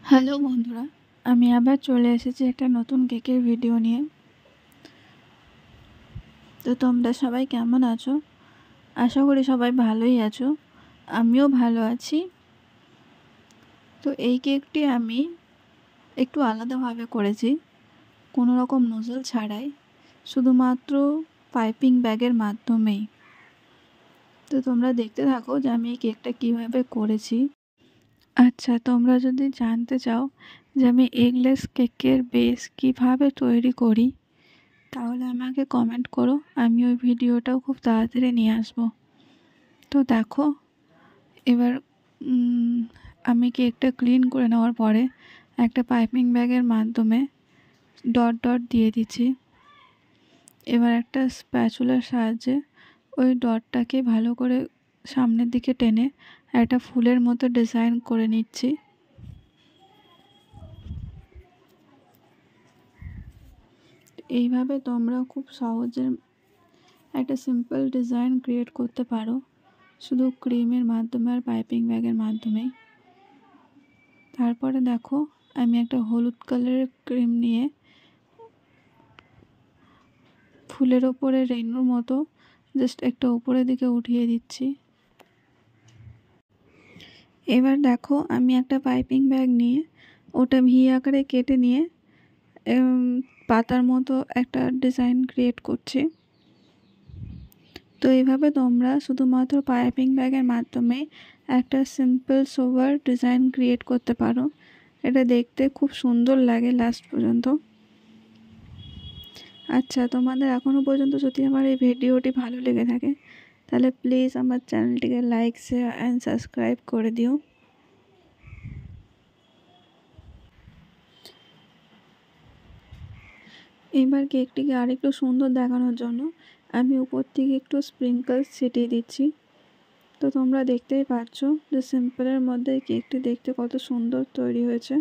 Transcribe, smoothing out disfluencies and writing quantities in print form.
Hello বন্ধুরা, আমি আবার চলে এসেছি একটা নতুন কেকের ভিডিও নিয়ে। তো তোমরা সবাই কেমন আছো? আশা করি সবাই ভালোই আছো। আমিও ভালো আছি। তো এই কেকটি আমি একটু আলাদাভাবে করেছি, কোনো রকম নোজল ছাড়াই, শুধুমাত্র পাইপিং ব্যাগের মাধ্যমেই। তো তোমরা দেখতে থাকো যে আমি এই কেকটা কীভাবে করেছি। আচ্ছা, তোমরা যদি জানতে চাও যে আমি এগলেস কেকের বেস কীভাবে তৈরি করি, তাহলে আমাকে কমেন্ট করো, আমি ওই ভিডিওটাও খুব তাড়াতাড়ি নিয়ে আসবো। তো দেখো, এবার আমি কেকটা ক্লিন করে নেওয়ার পরে একটা পাইপিং ব্যাগের মাধ্যমে ডট ডট দিয়ে দিচ্ছি। এবার একটা স্প্যাচুলার সাহায্যে ওই ডটটাকে ভালো করে সামনের দিকে টেনে একটা ফুলের মতো ডিজাইন করে নিচ্ছি। এইভাবে তোমরা খুব সহজে একটা সিম্পল ডিজাইন ক্রিয়েট করতে পারো, শুধু ক্রিমের মাধ্যমে আর পাইপিং ব্যাগের মাধ্যমেই। তারপরে দেখো, আমি একটা হলুদ কালারের ক্রিম নিয়ে ফুলের ওপরে রেইনবোর মতো জাস্ট একটা উপরের দিকে উঠিয়ে দিচ্ছি। এবার দেখো, আমি একটা পাইপিং ব্যাগ নিয়ে ওটা ভি আকারে কেটে নিয়ে পাতার মতো একটা ডিজাইন ক্রিয়েট করছি। তো এইভাবে তোমরা শুধুমাত্র পাইপিং ব্যাগের মাধ্যমে একটা সিম্পল সোভার ডিজাইন ক্রিয়েট করতে পারো। এটা দেখতে খুব সুন্দর লাগে লাস্ট পর্যন্ত। আচ্ছা, তোমাদের এখনও পর্যন্ত যদি আমার এই ভিডিওটি ভালো লেগে থাকে, তাহলে প্লিজ আমার চ্যানেলটিকে লাইক, শেয়ার অ্যান্ড সাবস্ক্রাইব করে দিও। এবার কেকটিকে আরেকটু সুন্দর দেখানোর জন্য আমি উপর থেকে একটু স্প্রিঙ্কলস ছিটিয়ে দিচ্ছি। তো তোমরা দেখতেই পাচ্ছ যে সিম্পলের মধ্যে কেকটি দেখতে কত সুন্দর তৈরি হয়েছে।